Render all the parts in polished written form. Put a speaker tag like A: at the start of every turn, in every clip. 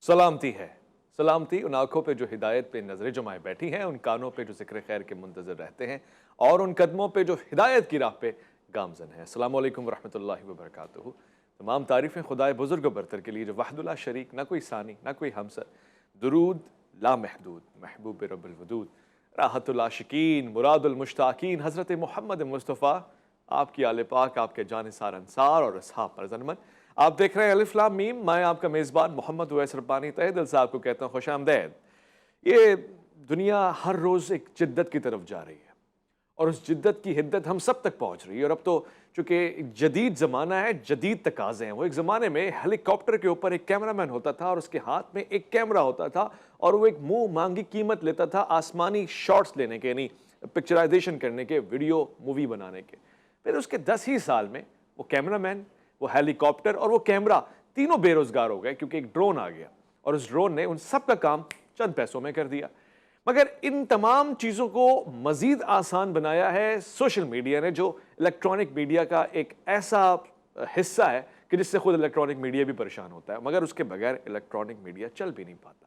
A: سلامتی ہے، سلامتی ان آنکھوں پہ جو ہدایت پہ نظریں جمائے بیٹھی ہیں، ان کانوں پہ جو ذکر خیر کے منتظر رہتے ہیں اور ان قدموں پہ جو ہدایت کی راہ پہ گامزن ہیں۔ السلام علیکم ورحمۃ اللہ وبرکاتہ۔ تمام تعریفیں خدائے بزرگ و برتر کے لیے جو وحدہ لا شریک، نہ کوئی ثانی نہ کوئی ہمسر، درود لامحدود محبوب رب الودود، راحت العاشقین مراد المشتاقین حضرت محمد مصطفیٰ، آپ کی آل پاک، آپ کے جانثار انصار اور اصحاب پر زنمن۔ آپ دیکھ رہے ہیں الف لام میم، میں آپ کا میزبان محمد اویس ربانی تہہ دل سے آپ کو کہتا ہوں خوش آمدید۔ یہ دنیا ہر روز ایک جدت کی طرف جا رہی ہے اور اس جدت کی حدت ہم سب تک پہنچ رہی ہے، اور اب تو چونکہ جدید زمانہ ہے، جدید تقاضے ہیں۔ وہ ایک زمانے میں ہیلی کاپٹر کے اوپر ایک کیمرہ مین ہوتا تھا اور اس کے ہاتھ میں ایک کیمرہ ہوتا تھا اور وہ ایک منہ مانگی قیمت لیتا تھا آسمانی شارٹس لینے کے، یعنی پکچرائزیشن کرنے کے، ویڈیو مووی بنانے کے۔ پھر اس کے 10 ہی سال میں وہ کیمرہ مین، وہ ہیلی کاپٹر اور وہ کیمرہ تینوں بے روزگار ہو گئے، کیونکہ ایک ڈرون آ گیا اور اس ڈرون نے ان سب کا کام چند پیسوں میں کر دیا۔ مگر ان تمام چیزوں کو مزید آسان بنایا ہے سوشل میڈیا نے، جو الیکٹرانک میڈیا کا ایک ایسا حصہ ہے کہ جس سے خود الیکٹرانک میڈیا بھی پریشان ہوتا ہے، مگر اس کے بغیر الیکٹرانک میڈیا چل بھی نہیں پاتا۔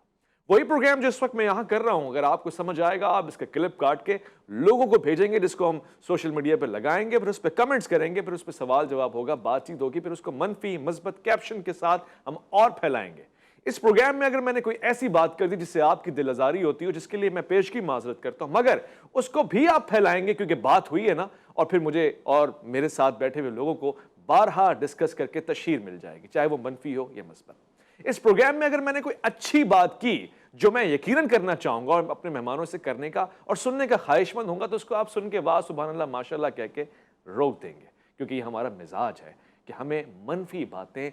A: وہی پروگرام جو اس وقت میں یہاں کر رہا ہوں، اگر آپ کو سمجھ آئے گا، آپ اس کا کلپ کاٹ کے لوگوں کو بھیجیں گے، جس کو ہم سوشل میڈیا پہ لگائیں گے، پھر اس پہ کمنٹس کریں گے، پھر اس پہ سوال جواب ہوگا، بات چیت ہوگی، پھر اس کو منفی مثبت کیپشن کے ساتھ ہم اور پھیلائیں گے۔ اس پروگرام میں اگر میں نے کوئی ایسی بات کر دی جس سے آپ کی دل آزاری ہوتی ہو، جس کے لیے میں پیشگی معذرت کرتا ہوں، مگر اس کو بھی آپ پھیلائیں گے کیونکہ بات ہوئی ہے نا، اور پھر مجھے اور میرے ساتھ بیٹھے ہوئے لوگوں کو بارہا ڈسکس کر کے تشہیر مل جائے گی، چاہے وہ منفی ہو یا مثبت۔ اس پروگرام میں اگر میں نے کوئی اچھی بات کی جو میں یقیناً کرنا چاہوں گا اور اپنے مہمانوں سے کرنے کا اور سننے کا خواہش مند ہوں گا، تو اس کو آپ سن کے واہ سبحان اللہ ماشاء اللہ کہہ کے روک دیں گے، کیونکہ یہ ہمارا مزاج ہے کہ ہمیں منفی باتیں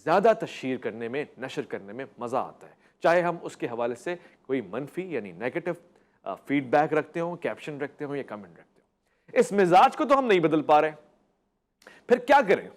A: زیادہ تشہیر کرنے میں، نشر کرنے میں مزہ آتا ہے، چاہے ہم اس کے حوالے سے کوئی منفی یعنی نیگیٹو فیڈ بیک رکھتے ہوں، کیپشن رکھتے ہوں یا کمنٹ رکھتے ہوں۔ اس مزاج کو تو ہم نہیں بدل پا رہے، پھر کیا کریں؟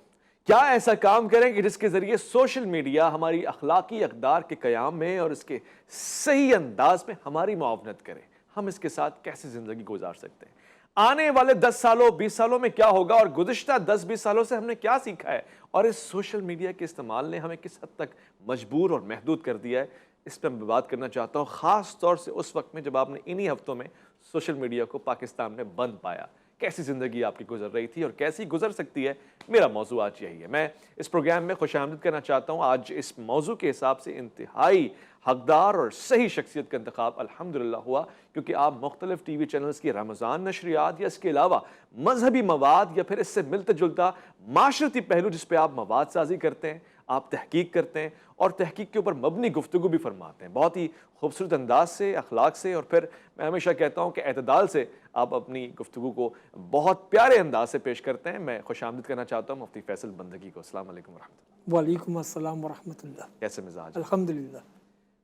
A: کیا ایسا کام کریں کہ جس کے ذریعے سوشل میڈیا ہماری اخلاقی اقدار کے قیام میں اور اس کے صحیح انداز میں ہماری معاونت کرے؟ ہم اس کے ساتھ کیسے زندگی گزار سکتے ہیں؟ آنے والے 10 سالوں 20 سالوں میں کیا ہوگا اور گزشتہ 10-20 سالوں سے ہم نے کیا سیکھا ہے، اور اس سوشل میڈیا کے استعمال نے ہمیں کس حد تک مجبور اور محدود کر دیا ہے، اس پہ میں بات کرنا چاہتا ہوں، خاص طور سے اس وقت میں جب آپ نے انہی ہفتوں میں سوشل میڈیا کو پاکستان میں بند پایا۔ کیسی زندگی آپ کی گزر رہی تھی اور کیسی گزر سکتی ہے، میرا موضوع آج یہی ہے۔ میں اس پروگرام میں خوش آمدید کرنا چاہتا ہوں۔ آج اس موضوع کے حساب سے انتہائی حقدار اور صحیح شخصیت کا انتخاب الحمدللہ ہوا، کیونکہ آپ مختلف ٹی وی چینلز کی رمضان نشریات یا اس کے علاوہ مذہبی مواد یا پھر اس سے ملتا جلتا معاشرتی پہلو جس پہ آپ مواد سازی کرتے ہیں، آپ تحقیق کرتے ہیں اور تحقیق کے اوپر مبنی گفتگو بھی فرماتے ہیں، بہت ہی خوبصورت انداز سے، اخلاق سے، اور پھر میں ہمیشہ کہتا ہوں کہ اعتدال سے آپ اپنی گفتگو کو بہت پیارے انداز سے پیش کرتے ہیں۔ میں خوش آمدید کرنا چاہتا ہوں مفتی فیصل بندگی کو۔ السلام علیکم ورحمۃ اللہ۔
B: وعلیکم السلام ورحمۃ اللہ۔
A: کیسے مزاج؟
B: الحمدللہ۔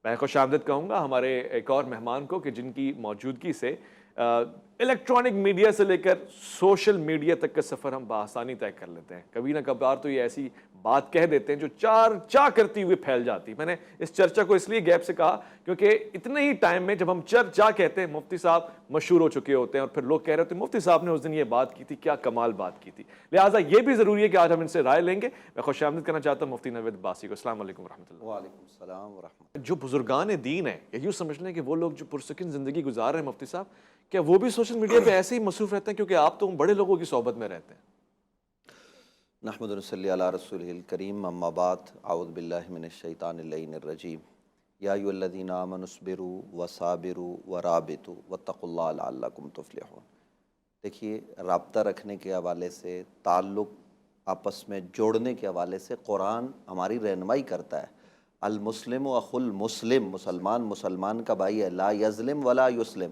A: میں خوش آمدید کہوں گا ہمارے ایک اور مہمان کو کہ جن کی موجودگی سے الیکٹرانک میڈیا سے لے کر سوشل میڈیا تک کا سفر ہم بآسانی طے کر لیتے ہیں۔ کبھی نہ کبھار تو یہ ایسی بات کہہ دیتے ہیں جو چار کرتی ہوئے پھیل جاتی۔ میں نے اس چرچا کو اس لیے گیپ سے کہا کیونکہ اتنے ہی ٹائم میں جب ہم چرچا کہتے ہیں، مفتی صاحب مشہور ہو چکے ہوتے ہیں اور پھر لوگ کہہ رہے ہوتے ہیں مفتی صاحب نے اس دن یہ بات کی تھی، کیا کمال بات کی تھی۔ لہٰذا یہ بھی ضروری ہے کہ آج ہم ان سے رائے لیں گے۔ میں خوش آمدید کرنا چاہتا ہوں مفتی نوید عباسی کو۔ السلام علیکم ورحمۃ اللہ۔
C: وعلیکم السلام ورحمۃ اللہ۔
A: جو بزرگان دین ہیں، یا یوں سمجھ لیں کہ وہ لوگ جو پرسکون زندگی گزار رہے ہیں مفتی صاحب، کیا وہ بھی سوشل میڈیا پہ ایسے ہی مصروف رہتے ہیں؟ کیونکہ آپ تو بڑے لوگوں کی صحبت میں رہتے ہیں۔
C: نحمد ونصلی علی رسولہ الکریم، اما بعد، اعوذ باللہ من الشیطان اللعین الرجیم۔ یا ایھا الذین آمنوا اصبروا وصابروا ورابطوا واتقوا اللہ لعلکم تفلحون۔ دیکھیے، رابطہ رکھنے کے حوالے سے، تعلق آپس میں جوڑنے کے حوالے سے قرآن ہماری رہنمائی کرتا ہے۔ المسلم اخو المسلم، مسلمان مسلمان کا بھائی ہے، لا یظلم ولا یسلم،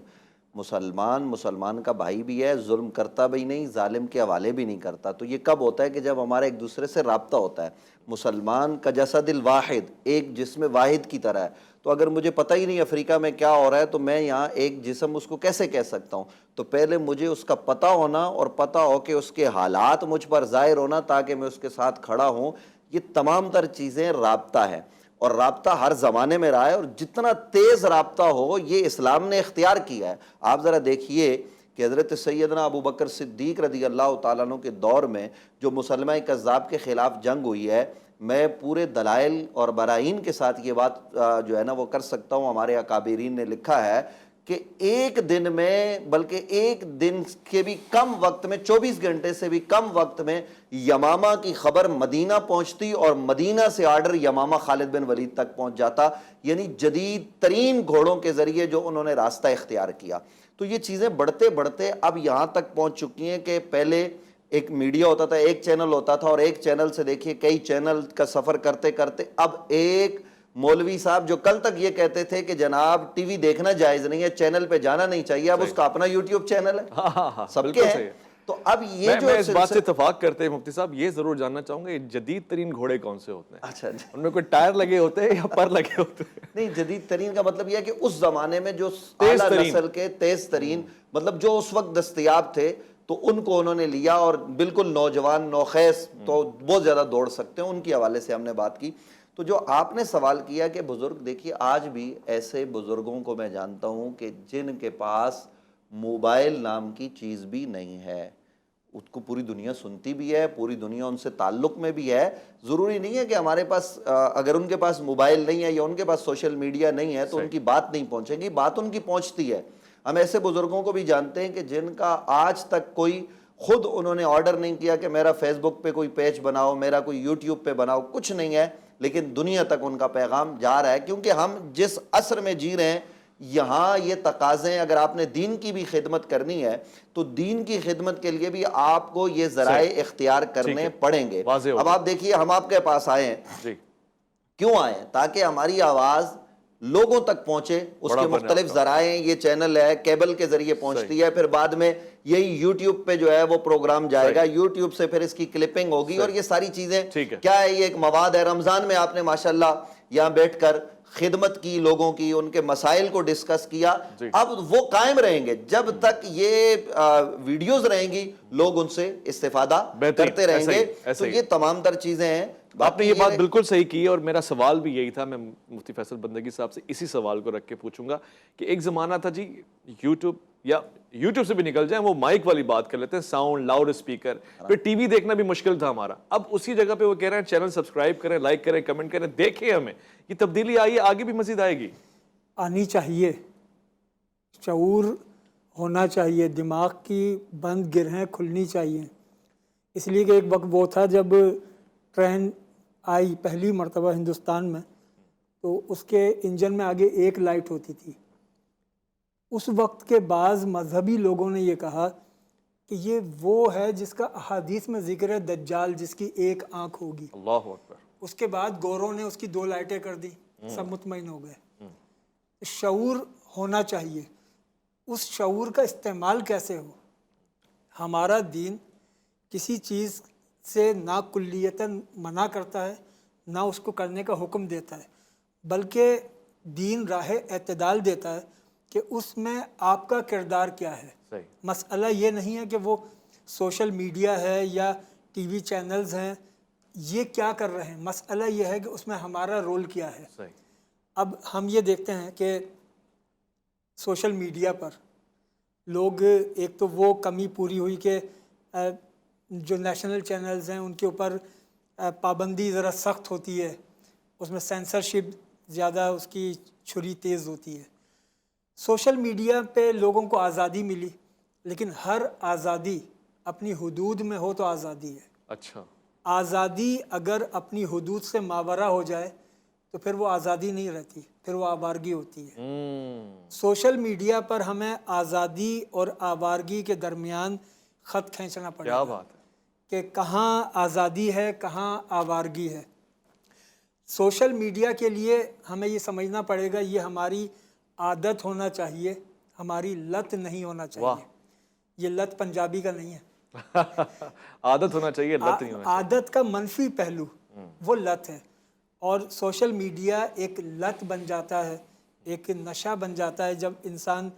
C: مسلمان کا بھائی بھی ہے، ظلم کرتا بھی نہیں، ظالم کے حوالے بھی نہیں کرتا۔ تو یہ کب ہوتا ہے؟ کہ جب ہمارا ایک دوسرے سے رابطہ ہوتا ہے۔ مسلمان کا جسد الواحد، ایک جسم واحد کی طرح ہے۔ تو اگر مجھے پتہ ہی نہیں افریقہ میں کیا ہو رہا ہے تو میں یہاں ایک جسم اس کو کیسے کہہ سکتا ہوں؟ تو پہلے مجھے اس کا پتہ ہونا اور پتہ ہو کہ اس کے حالات مجھ پر ظاہر ہونا تاکہ میں اس کے ساتھ کھڑا ہوں۔ یہ تمام تر چیزیں رابطہ ہے، اور رابطہ ہر زمانے میں رہا ہے، اور جتنا تیز رابطہ ہو یہ اسلام نے اختیار کیا ہے۔ آپ ذرا دیکھیے کہ حضرت سیدنا ابو بکر صدیق رضی اللہ تعالیٰ عنہ کے دور میں جو مسلمہ کذاب کے خلاف جنگ ہوئی ہے، میں پورے دلائل اور براہین کے ساتھ یہ بات جو ہے نا وہ کر سکتا ہوں، ہمارے اکابرین نے لکھا ہے کہ ایک دن میں، بلکہ ایک دن کے بھی کم وقت میں، 24 گھنٹے سے بھی کم وقت میں یمامہ کی خبر مدینہ پہنچتی اور مدینہ سے آرڈر یمامہ خالد بن ولید تک پہنچ جاتا، یعنی جدید ترین گھوڑوں کے ذریعے جو انہوں نے راستہ اختیار کیا۔ تو یہ چیزیں بڑھتے بڑھتے اب یہاں تک پہنچ چکی ہیں کہ پہلے ایک میڈیا ہوتا تھا، ایک چینل ہوتا تھا، اور ایک چینل سے دیکھیے کئی چینل کا سفر کرتے کرتے اب ایک مولوی صاحب جو کل تک یہ کہتے تھے کہ جناب ٹی وی دیکھنا جائز نہیں ہے، چینل پہ جانا نہیں چاہیے، اب اس کا اپنا یوٹیوب چینل ہے، سب کے ہیں۔ تو اب یہ جو
A: میں اس بات سے اتفاق کرتے ہیں مفتی صاحب، یہ ضرور جاننا چاہوں گا یہ جدید ترین گھوڑے کون سے ہوتے ہیں؟
C: اچھا
A: ان میں کوئی ٹائر لگے ہوتے ہیں یا پر لگے ہوتے ہیں؟
C: نہیں، جدید ترین کا مطلب یہ ہے کہ اس زمانے میں جو اعلیٰ نسل کے تیز ترین، مطلب جو اس وقت دستیاب تھے، تو ان کو انہوں نے لیا، اور بالکل نوجوان نوخیز تو بہت زیادہ دوڑ سکتے ہیں، ان کی حوالے سے ہم نے بات کی۔ تو جو آپ نے سوال کیا کہ بزرگ، دیکھیے آج بھی ایسے بزرگوں کو میں جانتا ہوں کہ جن کے پاس موبائل نام کی چیز بھی نہیں ہے، اس کو پوری دنیا سنتی بھی ہے، پوری دنیا ان سے تعلق میں بھی ہے۔ ضروری نہیں ہے کہ ہمارے پاس اگر ان کے پاس موبائل نہیں ہے یا ان کے پاس سوشل میڈیا نہیں ہے تو ان کی بات نہیں پہنچے گی، بات ان کی پہنچتی ہے۔ ہم ایسے بزرگوں کو بھی جانتے ہیں کہ جن کا آج تک کوئی خود انہوں نے آرڈر نہیں کیا کہ میرا فیس بک پہ کوئی پیج بناؤ، میرا کوئی یوٹیوب پہ بناؤ، کچھ نہیں ہے، لیکن دنیا تک ان کا پیغام جا رہا ہے، کیونکہ ہم جس عصر میں جی رہے ہیں یہاں یہ تقاضے ہیں۔ اگر آپ نے دین کی بھی خدمت کرنی ہے تو دین کی خدمت کے لیے بھی آپ کو یہ ذرائع اختیار کرنے پڑیں گے۔ اب آپ دیکھیے ہم آپ کے پاس آئے ہیں، کیوں آئے ہیں؟ تاکہ ہماری آواز لوگوں تک پہنچے، اس کے مختلف ذرائع، یہ چینل ہے کیبل کے ذریعے پہنچتی ہے، پھر بعد میں یہی یوٹیوب پہ جو ہے وہ پروگرام جائے گا، یوٹیوب سے پھر اس کی کلپنگ ہوگی، اور یہ ساری چیزیں کیا ہے، یہ ایک مواد ہے۔ رمضان میں آپ نے ماشاءاللہ یہاں بیٹھ کر خدمت کی، لوگوں کی، ان کے مسائل کو ڈسکس کیا، اب وہ قائم رہیں گے جب تک یہ ویڈیوز رہیں گی، لوگ ان سے استفادہ کرتے رہیں گے۔ تو یہ تمام تر چیزیں ہیں۔
A: آپ نے یہ بات بالکل صحیح کی ہے، اور میرا سوال بھی یہی تھا، میں مفتی فیصل بندگی صاحب سے اسی سوال کو رکھ کے پوچھوں گا کہ ایک زمانہ تھا جی یوٹیوب، یا یوٹیوب سے بھی نکل جائیں، وہ مائک والی بات کر لیتے ہیں، ساؤنڈ، لاؤڈ اسپیکر، پھر ٹی وی دیکھنا بھی مشکل تھا ہمارا، اب اسی جگہ پہ وہ کہہ رہے ہیں چینل سبسکرائب کریں، لائک کریں، کمنٹ کریں، دیکھیں ہمیں۔ یہ تبدیلی آئی ہے، آگے بھی مزید آئے گی؟
B: آنی چاہیے، شعور ہونا چاہیے، دماغ کی بند گرہیں کھلنی چاہیے۔ اس لیے کہ ایک وقت وہ تھا جب ٹرین آئی پہلی مرتبہ ہندوستان میں، تو اس کے انجن میں آگے ایک لائٹ ہوتی تھی۔ اس وقت کے بعض مذہبی لوگوں نے یہ کہا کہ یہ وہ ہے جس کا احادیث میں ذکر ہے، دجال جس کی ایک آنکھ ہوگی۔
A: اللہ اکبر۔
B: اس کے بعد گوروں نے اس کی 2 لائٹیں کر دی، سب مطمئن ہو گئے۔ شعور ہونا چاہیے، اس شعور کا استعمال کیسے ہو؟ ہمارا دین کسی چیز سے نہ کلیتاً منع کرتا ہے، نہ اس کو کرنے کا حکم دیتا ہے، بلکہ دین راہ اعتدال دیتا ہے کہ اس میں آپ کا کردار کیا ہے۔ مسئلہ یہ نہیں ہے کہ وہ سوشل میڈیا ہے یا ٹی وی چینلز ہیں، یہ کیا کر رہے ہیں، مسئلہ یہ ہے کہ اس میں ہمارا رول کیا ہے۔ اب ہم یہ دیکھتے ہیں کہ سوشل میڈیا پر لوگ، ایک تو وہ کمی پوری ہوئی کہ جو نیشنل چینلز ہیں ان کے اوپر پابندی ذرا سخت ہوتی ہے، اس میں سینسرشپ زیادہ، اس کی چھری تیز ہوتی ہے۔ سوشل میڈیا پہ لوگوں کو آزادی ملی، لیکن ہر آزادی اپنی حدود میں ہو تو آزادی ہے۔
A: اچھا،
B: آزادی اگر اپنی حدود سے ماورا ہو جائے تو پھر وہ آزادی نہیں رہتی، پھر وہ آوارگی ہوتی ہے۔ سوشل میڈیا پر ہمیں آزادی اور آوارگی کے درمیان خط کھینچنا پڑے گا۔
A: کیا بات ہے
B: کہ کہاں آزادی ہے، کہاں آوارگی ہے۔ سوشل میڈیا کے لیے ہمیں یہ سمجھنا پڑے گا یہ ہماری عادت ہونا چاہیے، ہماری لت نہیں ہونا چاہیے۔ یہ لت پنجابی کا نہیں ہے،
A: عادت ہونا چاہیے، لت نہیں ہونا چاہیے۔
B: عادت کا منفی پہلو وہ لت ہے، اور سوشل میڈیا ایک لت بن جاتا ہے، ایک نشہ بن جاتا ہے جب انسان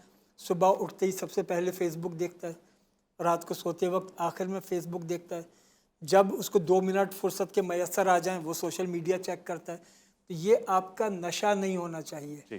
B: صبح اٹھتے ہی سب سے پہلے فیس بک دیکھتا ہے، رات کو سوتے وقت آخر میں فیس بک دیکھتا ہے، جب اس کو 2 منٹ فرصت کے میسر آ جائیں وہ سوشل میڈیا چیک کرتا ہے۔ تو یہ آپ کا نشہ نہیں ہونا چاہیے۔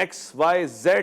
A: XYZ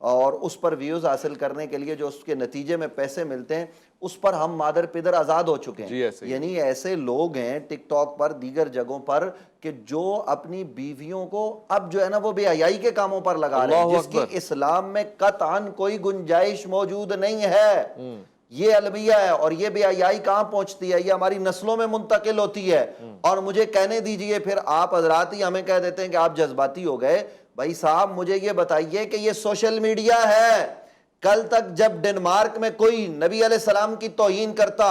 C: اور اس پر ویوز حاصل کرنے کے لیے جو اس کے نتیجے میں پیسے ملتے ہیں اس پر ہم مادر پدر آزاد ہو چکے
A: جی
C: ہیں.
A: ایسے ہی.
C: یعنی ایسے لوگ ہیں ٹک ٹاک پر دیگر جگہوں پر کہ جو اپنی بیویوں کو اب جو ہے نا وہ بے حیائی کے کاموں پر لگا رہے ہیں
A: اللہ
C: جس کی
A: اکبر.
C: اسلام میں قطعاً کوئی گنجائش موجود نہیں ہے. یہ المیہ ہے. اور یہ بے حیائی کہاں پہنچتی ہے؟ یہ ہماری نسلوں میں منتقل ہوتی ہے. اور مجھے کہنے دیجئے پھر آپ حضرات ہی ہمیں کہہ دیتے ہیں کہ آپ جذباتی ہو گئے. بھائی صاحب مجھے یہ بتائیے کہ یہ سوشل میڈیا ہے. کل تک جب ڈنمارک میں کوئی نبی علیہ السلام کی توہین کرتا،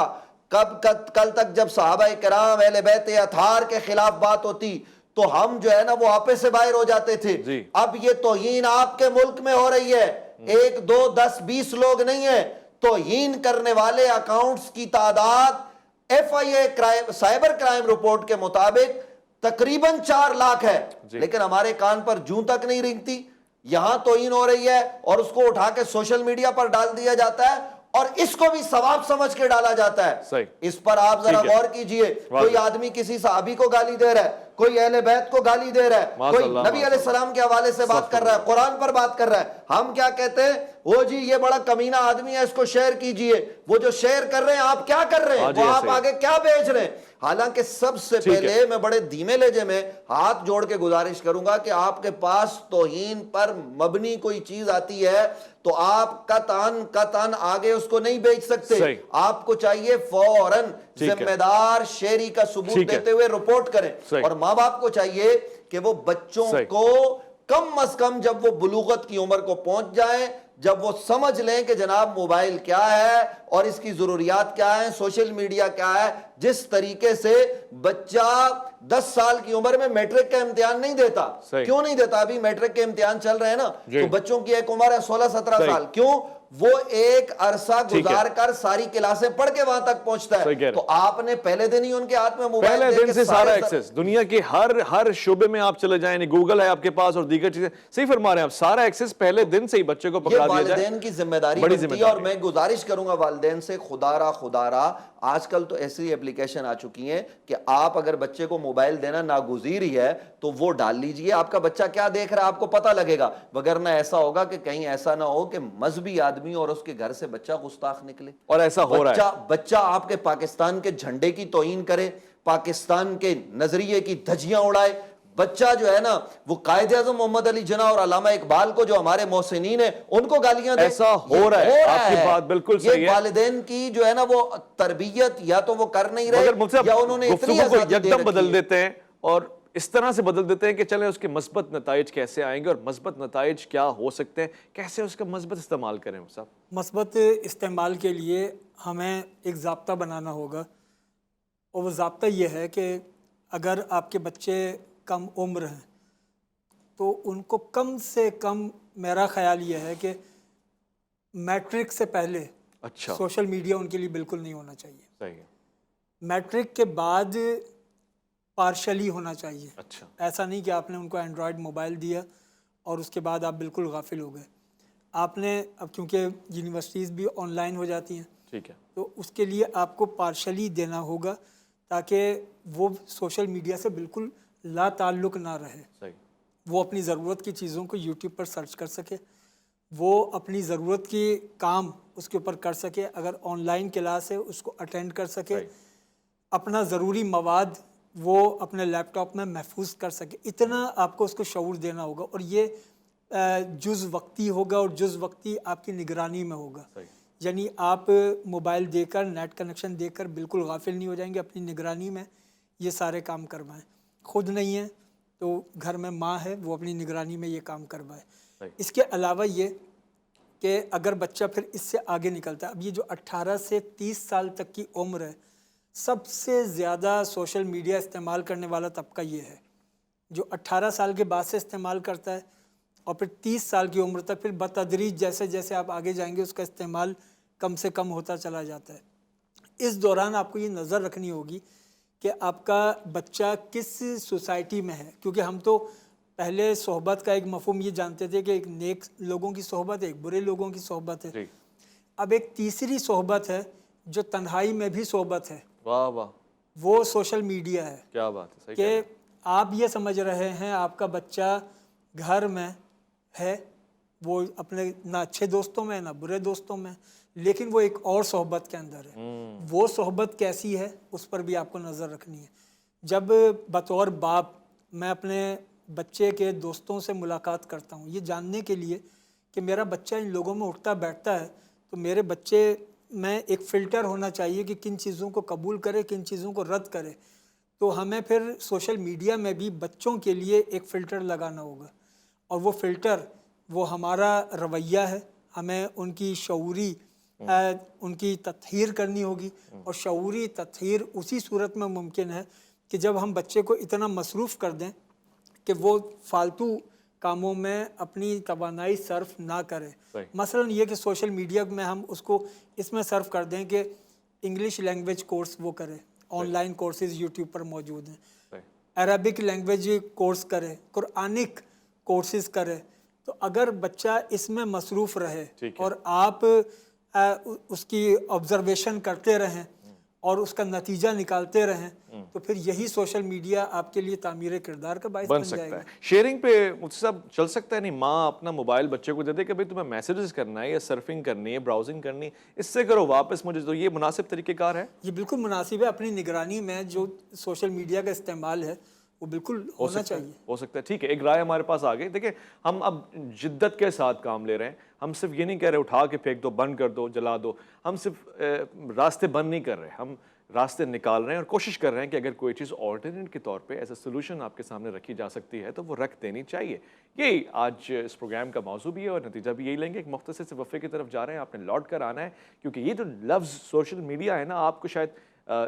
C: کل تک جب صحابہ کرام اہل بیت اطہار کے خلاف بات ہوتی تو ہم جو ہے نا وہ آپے سے باہر ہو جاتے تھے. اب یہ توہین آپ کے ملک میں ہو رہی ہے. 1 2 10 20 لوگ نہیں ہیں. توہین کرنے والے اکاؤنٹس کی تعداد FIA سائبر کرائم رپورٹ کے مطابق تقریباً 4 لاکھ ہے. لیکن ہمارے کان پر جوں تک نہیں رنگتی. یہاں توہین ہو رہی ہے اور اس کو اٹھا کے سوشل میڈیا پر ڈال دیا جاتا ہے اور اس کو بھی ثواب سمجھ کے ڈالا جاتا ہے. اس پر آپ ذرا غور کیجئے. کوئی آدمی کسی صحابی کو گالی دے رہا ہے، کوئی اہل بیت کو گالی دے رہا ہے، کوئی نبی علیہ السلام کے حوالے سے بات کر رہا ہے، قرآن پر بات کر رہا ہے. ہم کیا کہتے ہیں؟ وہ جی یہ بڑا کمینہ آدمی ہے، اس کو شیئر کیجئے. وہ جو شیئر کر رہے ہیں آپ کیا کر رہے ہیں؟ وہ آپ آگے کیا بیچ رہے ہیں؟ حالانکہ سب سے پہلے میں بڑے دھیمے لہجے میں ہاتھ جوڑ کے گزارش کروں گا کہ آپ کے پاس توہین پر مبنی کوئی چیز آتی ہے تو آپ قطعاً آگے اس کو نہیں بیچ سکتے. آپ کو چاہیے فوراً ذمہ دار شیری کا ثبوت دیتے ہوئے رپورٹ کریں. اور ماں باپ کو چاہیے کہ وہ بچوں کو کم از کم جب وہ بلوغت کی عمر کو پہنچ جائیں، جب وہ سمجھ لیں کہ جناب موبائل کیا ہے اور اس کی ضروریات کیا ہیں، سوشل میڈیا کیا ہے. جس طریقے سے بچہ 10 سال کی عمر میں میٹرک کا امتحان نہیں دیتا. کیوں نہیں دیتا؟ ابھی میٹرک کے امتحان چل رہے ہیں نا، تو بچوں کی ایک عمر ہے 16-17 سال. کیوں؟ وہ ایک عرصہ گزار کر ساری کلاسیں پڑھ کے وہاں تک پہنچتا ہے. تو آپ نے پہلے دن ہی ان کے ہاتھ میں موبائل
A: پہلے
C: دے
A: دن سے سارا ایکسس دنیا کے ہر شعبے میں آپ چلے جائیں، گوگل ہے آپ کے پاس اور دیگر چیزیں. صحیح فرما رہے ہیں آپ، سارا ایکسس پہلے دن سے ہی بچے کو پکڑا دیا جائے.
C: والدین کی ذمہ داری بنتی ہے. اور میں گزارش کروں گا والدین سے، خدا را آج کل تو ایسی ایپلیکیشن آ چکی ہیں کہ آپ اگر بچے کو موبائل دینا ناگزیر ہی ہے تو وہ ڈال لیجئے. آپ کا بچہ کیا دیکھ رہا ہے آپ کو پتہ لگے گا. وگرنہ ایسا ہوگا کہ کہیں ایسا نہ ہو کہ مذہبی آدمی اور اس کے گھر سے بچہ گستاخ نکلے.
A: اور ایسا ہو رہا ہے.
C: بچہ آپ کے پاکستان کے جھنڈے کی توہین کرے، پاکستان کے نظریے کی دھجیاں اڑائے. بچہ جو ہے نا وہ قائد اعظم محمد علی جناح اور علامہ اقبال کو جو ہمارے محسنین ہیں ان کو گالیاں دے.
A: ایسا ہو رہا ہے. آپ کی بات بالکل صحیح ہے.
C: یہ والدین کی جو ہے نا وہ تربیت یا تو وہ کر نہیں رہے یا انہوں نے اتنی
A: گفتگو کو یکدم بدل دیتے ہیں اور اس طرح سے بدل دیتے ہیں کہ چلیں اس کے مثبت نتائج کیسے آئیں گے اور مثبت نتائج کیا ہو سکتے ہیں، کیسے اس کا مثبت استعمال کریں. صاحب
B: مثبت استعمال کے لیے ہمیں ایک ضابطہ بنانا ہوگا اور وہ ضابطہ یہ ہے کہ اگر آپ کے بچے کم عمر ہیں تو ان کو کم سے کم، میرا خیال یہ ہے کہ میٹرک سے پہلے سوشل میڈیا ان کے لیے بالکل نہیں ہونا چاہیے.
A: صحیح ہے.
B: میٹرک کے بعد پارشلی ہونا چاہیے.
A: اچھا.
B: ایسا نہیں کہ آپ نے ان کو اینڈرائڈ موبائل دیا اور اس کے بعد آپ بالکل غافل ہو گئے. آپ نے اب کیونکہ یونیورسٹیز بھی آن لائن ہو جاتی ہیں،
A: ٹھیک ہے،
B: تو اس کے لیے آپ کو پارشلی دینا ہوگا تاکہ وہ سوشل میڈیا سے بالکل لا تعلق نہ رہے.
A: صحیح.
B: وہ اپنی ضرورت کی چیزوں کو یوٹیوب پر سرچ کر سکے، وہ اپنی ضرورت کی کام اس کے اوپر کر سکے. اگر آن لائن کلاس ہے اس کو اٹینڈ کر سکے. اپنا ضروری مواد وہ اپنے لیپ ٹاپ میں محفوظ کر سکے. اتنا آپ کو اس کو شعور دینا ہوگا اور یہ جز وقتی ہوگا اور جز وقتی آپ کی نگرانی میں ہوگا. یعنی آپ موبائل دے کر، نیٹ کنیکشن دے کر بالکل غافل نہیں ہو جائیں گے. اپنی نگرانی میں یہ سارے کام کروائیں. خود نہیں ہیں تو گھر میں ماں ہے، وہ اپنی نگرانی میں یہ کام کروائے. اس کے علاوہ یہ کہ اگر بچہ پھر اس سے آگے نکلتا ہے، اب یہ جو 18 سے 30 سال تک کی عمر ہے، سب سے زیادہ سوشل میڈیا استعمال کرنے والا طبقہ یہ ہے جو 18 سال کے بعد سے استعمال کرتا ہے اور پھر 30 سال کی عمر تک پھر بتدریج جیسے جیسے آپ آگے جائیں گے اس کا استعمال کم سے کم ہوتا چلا جاتا ہے. اس دوران آپ کو یہ نظر رکھنی ہوگی کہ آپ کا بچہ کس سوسائٹی میں ہے، کیونکہ ہم تو پہلے صحبت کا ایک مفہوم یہ جانتے تھے کہ ایک نیک لوگوں کی صحبت ہے، ایک برے لوگوں کی صحبت ہے. اب ایک تیسری صحبت ہے جو تنہائی میں بھی صحبت ہے.
A: واہ واہ.
B: وہ سوشل میڈیا ہے.
A: کیا بات ہے
B: کہ آپ یہ سمجھ رہے ہیں آپ کا بچہ گھر میں ہے، وہ اپنے نہ اچھے دوستوں میں نہ برے دوستوں میں، لیکن وہ ایک اور صحبت کے اندر ہے. وہ صحبت کیسی ہے اس پر بھی آپ کو نظر رکھنی ہے. جب بطور باپ میں اپنے بچے کے دوستوں سے ملاقات کرتا ہوں یہ جاننے کے لیے کہ میرا بچہ ان لوگوں میں اٹھتا بیٹھتا ہے، تو میرے بچے میں ایک فلٹر ہونا چاہیے کہ کن چیزوں کو قبول کرے کن چیزوں کو رد کرے. تو ہمیں پھر سوشل میڈیا میں بھی بچوں کے لیے ایک فلٹر لگانا ہوگا، اور وہ فلٹر وہ ہمارا رویہ ہے. ہمیں ان کی شعوری ان کی تطہیر کرنی ہوگی، اور شعوری تطہیر اسی صورت میں ممکن ہے کہ جب ہم بچے کو اتنا مصروف کر دیں کہ وہ فالتو کاموں میں اپنی توانائی صرف نہ کرے. مثلا یہ کہ سوشل میڈیا میں ہم اس کو اس میں صرف کر دیں کہ انگلش لینگویج کورس وہ کرے، آن لائن کورسز یوٹیوب پر موجود ہیں، عربک لینگویج کورس کرے، قرآنک کورسز کرے. تو اگر بچہ اس میں مصروف رہے اور آپ اس کی آبزرویشن کرتے رہیں اور اس کا نتیجہ نکالتے رہیں، تو پھر یہی سوشل میڈیا آپ کے لیے تعمیر کردار کا باعث بن جائے گا.
A: شیئرنگ پہ مفتی صاحب چل سکتا ہے؟ نہیں، ماں اپنا موبائل بچے کو دے دے کہ بھائی تمہیں میسیجز کرنا ہے یا سرفنگ کرنی ہے، براؤزنگ کرنی ہے، اس سے کرو واپس مجھے. تو یہ مناسب طریقہ کار ہے؟
B: یہ بالکل مناسب ہے. اپنی نگرانی میں جو سوشل میڈیا کا استعمال ہے وہ بالکل ہونا چاہیے.
A: ہو سکتا ہے. ٹھیک ہے، ایک رائے ہمارے پاس آ گئی. دیکھیں ہم اب جدت کے ساتھ کام لے رہے ہیں. ہم صرف یہ نہیں کہہ رہے اٹھا کے پھینک دو، بند کر دو، جلا دو. ہم صرف راستے بند نہیں کر رہے، ہم راستے نکال رہے ہیں اور کوشش کر رہے ہیں کہ اگر کوئی چیز آلٹرنیٹ کے طور پہ ایز اے سولوشن آپ کے سامنے رکھی جا سکتی ہے تو وہ رکھ دینی چاہیے. یہی آج اس پروگرام کا موضوع بھی ہے اور نتیجہ بھی یہی لیں گے. ایک مختصر سے وقفے کی طرف جا رہے ہیں، آپ نے لوٹ کر آنا ہے، کیونکہ یہ جو لفظ سوشل میڈیا ہے نا، آپ کو شاید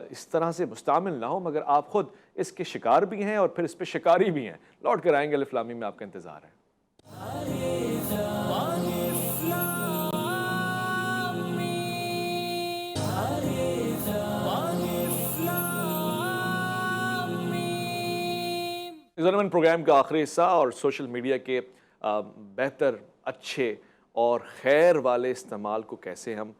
A: اس طرح سے مستعمل نہ ہو، مگر آپ خود اس کے شکار بھی ہیں اور پھر اس پہ شکاری بھی ہیں. لوٹ کر آئیں گے. الف لام میم میں آپ کا انتظار ہے. ضمن پروگرام کا آخری حصہ اور سوشل میڈیا کے بہتر، اچھے اور خیر والے استعمال کو کیسے ہم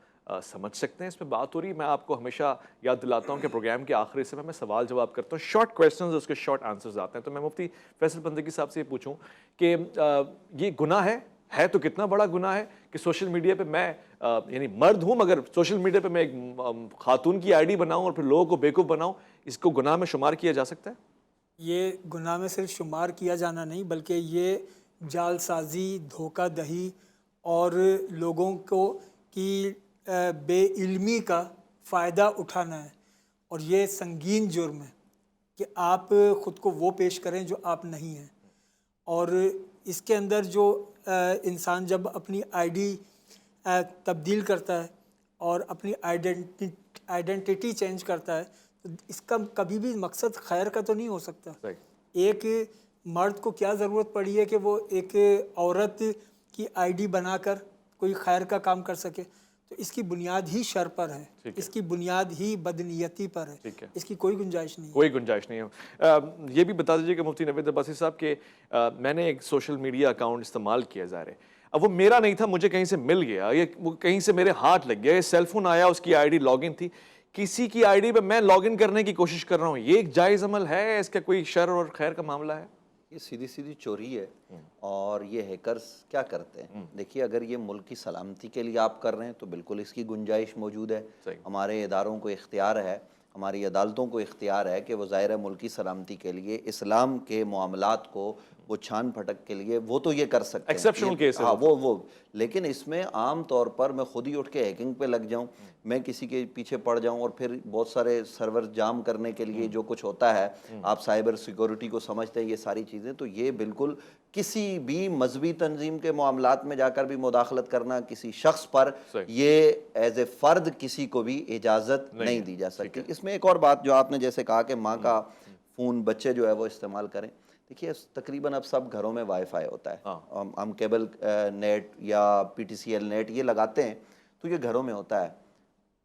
A: سمجھ سکتے ہیں، اس پہ بات ہو رہی ہے. میں آپ کو ہمیشہ یاد دلاتا ہوں کہ پروگرام کے آخری حصے میں سوال جواب کرتا ہوں، شارٹ کویسچنز، اس کے شارٹ آنسرز آتے ہیں. تو میں مفتی فیصل بندگی صاحب سے یہ پوچھوں کہ یہ گناہ ہے تو کتنا بڑا گناہ ہے کہ سوشل میڈیا پہ میں یعنی مرد ہوں مگر سوشل میڈیا پہ میں ایک خاتون کی آئی ڈی بناؤں اور پھر لوگوں کو بیوقوف بناؤں، اس کو گناہ میں شمار کیا جا سکتا ہے؟
B: یہ گناہ میں صرف شمار کیا جانا نہیں، بلکہ یہ جال سازی، دھوکہ دہی اور لوگوں کو کی بے علمی کا فائدہ اٹھانا ہے. اور یہ سنگین جرم ہے کہ آپ خود کو وہ پیش کریں جو آپ نہیں ہیں. اور اس کے اندر جو انسان جب اپنی آئی ڈی تبدیل کرتا ہے اور اپنی آئیڈینٹی چینج کرتا ہے تو اس کا کبھی بھی مقصد خیر کا تو نہیں ہو سکتا. ایک مرد کو کیا ضرورت پڑی ہے کہ وہ ایک عورت کی آئی ڈی بنا کر کوئی خیر کا کام کر سکے؟ تو اس کی بنیاد ہی شر پر ہے، اس کی بنیاد ہی بدنیتی پر ہے، اس کی کوئی گنجائش نہیں ہے.
A: کوئی گنجائش نہیں ہے. یہ بھی بتا دیجیے کہ مفتی نوید عباسی صاحب کہ میں نے ایک سوشل میڈیا اکاؤنٹ استعمال کیا ظاہر ہے، اب وہ میرا نہیں تھا، مجھے کہیں سے مل گیا، یہ کہیں سے میرے ہاتھ لگ گیا، یہ سیل فون آیا، اس کی آئی ڈی لاگ ان تھی، کسی کی آئی ڈی پہ میں لاگ ان کرنے کی کوشش کر رہا ہوں. یہ ایک جائز عمل ہے؟ اس کا کوئی شر اور خیر کا معاملہ ہے؟
C: یہ سیدھی سیدھی چوری ہے. اور یہ ہیکرز کیا کرتے ہیں؟ دیکھیے، اگر یہ ملک کی سلامتی کے لیے آپ کر رہے ہیں تو بالکل اس کی گنجائش موجود ہے. ہمارے اداروں کو اختیار ہے، ہماری عدالتوں کو اختیار ہے کہ وہ ظاہر ملکی سلامتی کے لیے اسلام کے معاملات کو وہ چھان پھٹک کے لیے وہ تو یہ کر سکتے ہیں،
A: ایکسیپشنل کیس ہے.
C: ہاں وہ لیکن اس میں عام طور پر میں خود ہی اٹھ کے ہیکنگ پہ لگ جاؤں، میں کسی کے پیچھے پڑ جاؤں اور پھر بہت سارے سرور جام کرنے کے لیے جو کچھ ہوتا ہے، آپ سائبر سیکورٹی کو سمجھتے ہیں یہ ساری چیزیں، تو یہ بالکل کسی بھی مذہبی تنظیم کے معاملات میں جا کر بھی مداخلت کرنا، کسی شخص پر یہ ایز اے فرد کسی کو بھی اجازت نہیں دی جا سکتی. اس میں ایک اور بات جو آپ نے جیسے کہا کہ ماں کا فون بچے جو ہے وہ استعمال کریں، دیکھیے تقریباً اب سب گھروں میں وائی فائی ہوتا ہے. ہم کیبل نیٹ یا P T C L net یہ لگاتے ہیں تو یہ گھروں میں ہوتا ہے.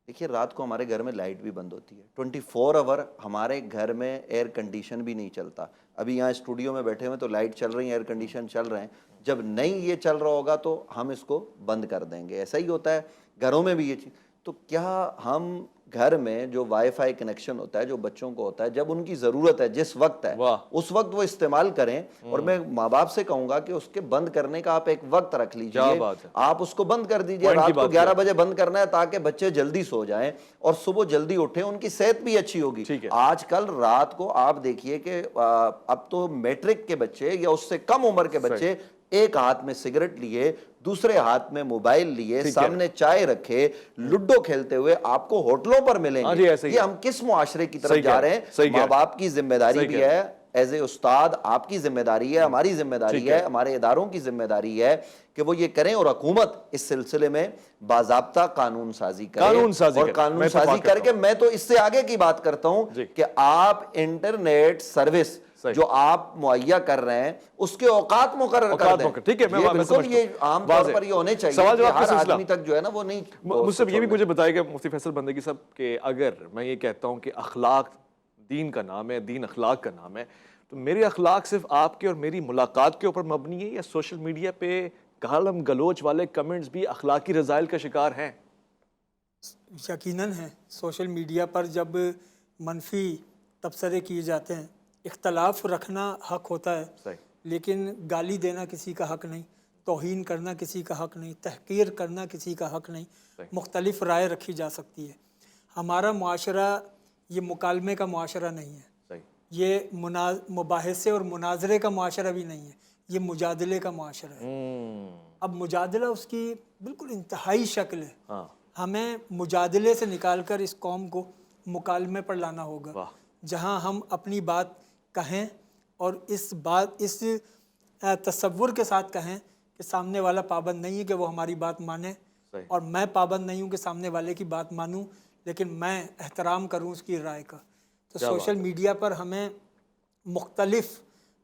C: دیکھیے رات کو ہمارے گھر میں لائٹ بھی بند ہوتی ہے، 24 آور ہمارے گھر میں ایئر کنڈیشن بھی نہیں چلتا. ابھی یہاں اسٹوڈیو میں بیٹھے ہوئے تو لائٹ چل رہی ہیں، ایئر کنڈیشن چل رہے ہیں. جب نہیں یہ چل رہا ہوگا تو ہم اس کو بند کر دیں گے. ایسا ہی ہوتا ہے گھروں میں بھی یہ چیز. تو کیا ہم گھر میں جو وائی فائی کنیکشن ہوتا ہے جو بچوں کو ہوتا ہے جب ان کی ضرورت ہے جس وقت ہے
A: واہ
C: اس وقت وہ استعمال کریں، اور میں ماں باپ سے کہوں گا کہ اس کے بند کرنے کا آپ ایک وقت رکھ
A: کیا
C: لیجئے،
A: بات ہے،
C: آپ اس کو بند کر دیجئے،
A: پوائنٹ کی
C: رات کو
A: بات
C: 11 بجے بند کرنا ہے تاکہ بچے جلدی سو جائیں اور صبح جلدی اٹھیں، ان کی صحت بھی اچھی ہوگی۔
A: ٹھیک ہے،
C: آج کل رات کو آپ دیکھیے کہ اب تو میٹرک کے بچے یا اس سے کم عمر کے
A: صحیح،
C: بچے ایک ہاتھ میں سگریٹ لیے، دوسرے ہاتھ میں موبائل لیے،
A: ٹھیک ہے،
C: سامنے چائے رکھے، لڈو کھیلتے ہوئے آپ کو ہوٹلوں پر ملیں
A: ہاں
C: گے۔
A: جی ایسے ہی
C: یہ
A: ہے،
C: ہم کس معاشرے کی
A: صحیح
C: طرف
A: کہہ
C: جا
A: رہے
C: رہے
A: ہیں،
C: ہیں؟
A: صحیح کہہ
C: ماں
A: رہے ہیں،
C: باپ کی ذمہ داری
A: صحیح
C: بھی
A: کہہ رہے
C: ہے، ایز اے استاد آپ کی ذمہ داری ہے، ہماری ذمہ
A: ٹھیک
C: داری
A: ہے،
C: ہے، ہمارے اداروں کی ذمہ داری ہے کہ وہ یہ کریں، اور حکومت اس سلسلے میں باضابطہ قانون سازی کرے،
A: قانون سازی
C: اور
A: کریں،
C: قانون
A: میں
C: سازی
A: اتفاق
C: کر
A: کرتا
C: کے
A: ہوں،
C: میں تو اس سے آگے کی بات کرتا ہوں
A: جی
C: کہ آپ انٹرنیٹ سروس
A: صحیح،
C: جو آپ مہیا کر رہے ہیں اس کے اوقات مقرر کر
A: اوقات
C: دیں۔
A: موقع ٹھیک ہے،
C: یہ
A: میں
C: بالکل
A: سمجھتا
C: یہ
A: ہوں،
C: عام طور
A: واضح
C: پر یہ ہونے چاہیے
A: سوال
C: کہ
A: جواب کا
C: ہر
A: سلسلہ
C: آدمی تک جو ہے نا وہ نہیں
A: مجھ سے یہ بھی مجھے بتائے گا مفتی فیصل بندگی صاحب کہ اگر میں یہ کہتا ہوں کہ اخلاق دین کا نام ہے، دین اخلاق کا نام ہے، تو میرے اخلاق صرف آپ کے اور میری ملاقات کے اوپر مبنی ہے یا سوشل میڈیا پہ گالم گلوچ والے کمنٹس بھی اخلاقی رذائل کا شکار ہیں؟
B: یقیناً ہے، سوشل میڈیا پر جب منفی تبصرے کیے جاتے ہیں، اختلاف رکھنا حق ہوتا ہے،
A: صحیح،
B: لیکن گالی دینا کسی کا حق نہیں، توہین کرنا کسی کا حق نہیں، تحقیر کرنا کسی کا حق نہیں،
A: صحیح،
B: مختلف رائے رکھی جا سکتی ہے۔ ہمارا معاشرہ یہ مکالمے کا معاشرہ نہیں ہے،
A: صحیح،
B: یہ مباحثے اور مناظرے کا معاشرہ بھی نہیں ہے، یہ مجادلے کا معاشرہ ہے۔ اب مجادلہ اس کی بالکل انتہائی شکل ہے،
A: ہاں
B: ہمیں مجادلے سے نکال کر اس قوم کو مکالمے پر لانا ہوگا،
A: واہ
B: جہاں ہم اپنی بات کہیں اور اس تصور کے ساتھ کہیں کہ سامنے والا پابند نہیں ہے کہ وہ ہماری بات مانے،
A: صحیح،
B: اور میں پابند نہیں ہوں کہ سامنے والے کی بات مانوں، لیکن میں احترام کروں اس کی رائے کا۔ تو
A: کیا
B: سوشل
A: بات ہے،
B: میڈیا پر ہمیں مختلف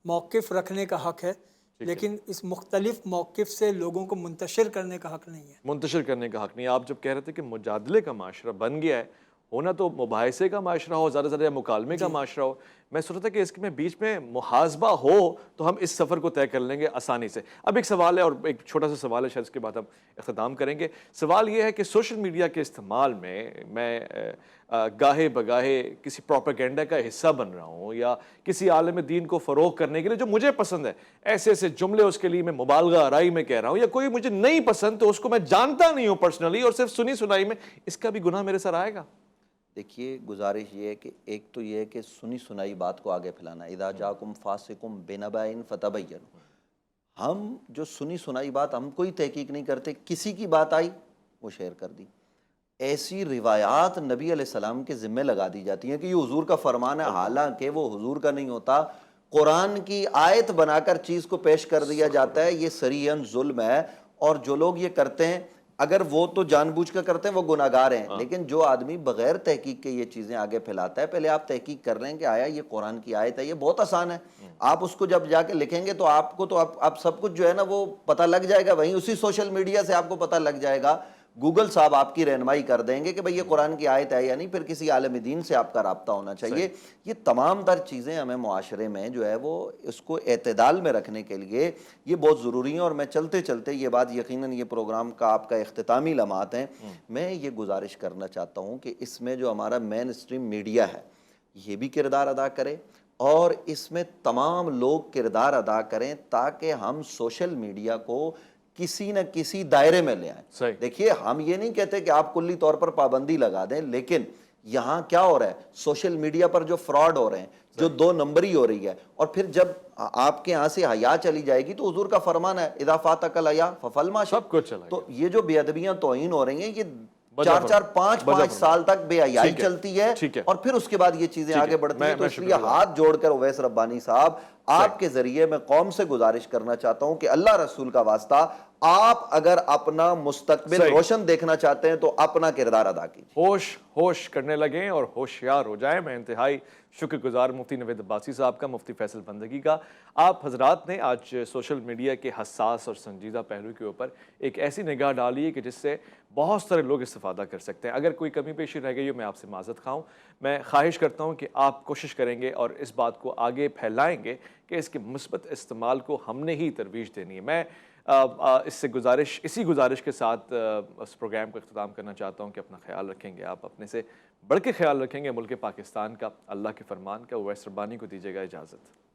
B: موقف رکھنے کا حق ہے،
A: ٹھیک ہے،
B: لیکن اس مختلف موقف سے لوگوں کو منتشر کرنے کا حق نہیں ہے۔
A: منتشر کرنے کا حق نہیں۔ آپ جب کہہ رہے تھے کہ مجادلے کا معاشرہ بن گیا ہے، ہونا تو مباحثے کا معاشرہ ہو، زیادہ سے زیادہ مکالمے کا معاشرہ ہو، میں سوچ رہا تھا کہ اس میں بیچ میں محاسبہ ہو تو ہم اس سفر کو طے کر لیں گے آسانی سے۔ اب ایک سوال ہے اور ایک چھوٹا سا سوال ہے، شاید اس کے بعد ہم اختتام کریں گے۔ سوال یہ ہے کہ سوشل میڈیا کے استعمال میں گاہے بگاہے کسی پروپیگنڈا کا حصہ بن رہا ہوں یا کسی عالم دین کو فروغ کرنے کے لیے جو مجھے پسند ہے ایسے ایسے جملے اس کے لیے میں مبالغہ آرائی میں کہہ رہا ہوں، یا کوئی مجھے نہیں پسند تو اس کو میں جانتا نہیں ہوں پرسنلی اور صرف سنی سنائی میں، اس کا بھی گناہ میرے سر آئے گا؟
C: دیکھیے گزارش یہ ہے کہ ایک تو یہ ہے کہ سنی سنائی بات کو آگے پھیلانا، اذا جاکم فاسقم بنبأ فتبینوا، ہم جو سنی سنائی بات ہم کوئی تحقیق نہیں کرتے، کسی کی بات آئی وہ شیئر کر دی، ایسی روایات نبی علیہ السلام کے ذمہ لگا دی جاتی ہیں کہ یہ حضور کا فرمان ہے، حالانکہ وہ حضور کا نہیں ہوتا، قرآن کی آیت بنا کر چیز کو پیش کر دیا جاتا ہے، یہ صریحاً ظلم ہے۔ اور جو لوگ یہ کرتے ہیں اگر وہ تو جان بوجھ کر کرتے ہیں وہ گناہ گار ہیں، لیکن جو آدمی بغیر تحقیق کے یہ چیزیں آگے پھیلاتا ہے، پہلے آپ تحقیق کر لیں کہ آیا یہ قرآن کی آیت ہے، یہ بہت آسان ہے، آپ اس کو جب جا کے لکھیں گے تو آپ کو تو اب سب کچھ جو ہے نا وہ پتہ لگ جائے گا، وہیں اسی سوشل میڈیا سے آپ کو پتہ لگ جائے گا، گوگل صاحب آپ کی رہنمائی کر دیں گے کہ بھئی یہ قرآن کی آیت ہے یا نہیں، پھر کسی عالم دین سے آپ کا رابطہ ہونا چاہیے۔ یہ تمام تر چیزیں ہمیں معاشرے میں جو ہے وہ اس کو اعتدال میں رکھنے کے لیے یہ بہت ضروری ہیں، اور میں چلتے چلتے یہ بات یقیناً یہ پروگرام کا آپ کا اختتامی لمحات ہیں، میں یہ گزارش کرنا چاہتا ہوں کہ اس میں جو ہمارا مین اسٹریم میڈیا ہے یہ بھی کردار ادا کرے، اور اس میں تمام لوگ کردار ادا کریں تاکہ ہم سوشل میڈیا کو کسی نہ کسی دائرے میں لے آئیں۔ دیکھیے ہم یہ نہیں کہتے کہ آپ کلی طور پر پابندی لگا دیں، لیکن یہاں کیا ہو رہا ہے، سوشل میڈیا پر جو فراڈ ہو رہے ہیں، جو دو نمبری ہو رہی ہے، اور پھر جب آپ کے یہاں سے حیا چلی جائے گی تو حضور کا فرمان ہے اذا فاتک الحیا ففعل ما شئت،
A: سب کچھ چلا
C: تو یہ جو بے ادبیاں توہین ہو رہی ہیں یہ
A: بجا
C: 4-4 5-5 سال تک بے حیائی
A: ٹھیک ہے،
C: چلتی ہے،
A: ٹھیک ہے،
C: اور پھر اس کے بعد یہ چیزیں آگے بڑھتی ہیں۔ تو
A: میں
C: اس لیے
A: شکریہ
C: ہاتھ جوڑ کر اویس ربانی صاحب آپ کے ذریعے میں قوم سے گزارش کرنا چاہتا ہوں کہ اللہ رسول کا واسطہ آپ اگر اپنا مستقبل روشن دیکھنا چاہتے ہیں تو اپنا کردار ادا کیجیے،
A: ہوش کرنے لگیں اور ہوشیار ہو جائیں۔ میں انتہائی شکر گزار مفتی نوید عباسی صاحب کا، مفتی فیصل بندگی کا۔ آپ حضرات نے آج سوشل میڈیا کے حساس اور سنجیدہ پہلو کے اوپر ایک ایسی نگاہ ڈالی ہے کہ جس سے بہت سارے لوگ استفادہ کر سکتے ہیں۔ اگر کوئی کمی پیشی رہ گئی ہو میں آپ سے معذرت خواہ ہوں، میں خواہش کرتا ہوں کہ آپ کوشش کریں گے اور اس بات کو آگے پھیلائیں گے کہ اس کے مثبت استعمال کو ہم نے ہی ترویج دینی ہے۔ میں اس سے گزارش اسی گزارش کے ساتھ اس پروگرام کو اختتام کرنا چاہتا ہوں کہ اپنا خیال رکھیں گے آپ، اپنے سے بڑھ کے خیال رکھیں گے ملک پاکستان کا، اللہ کے فرمان کا۔ اویس ربانی کو دیجیے گا اجازت۔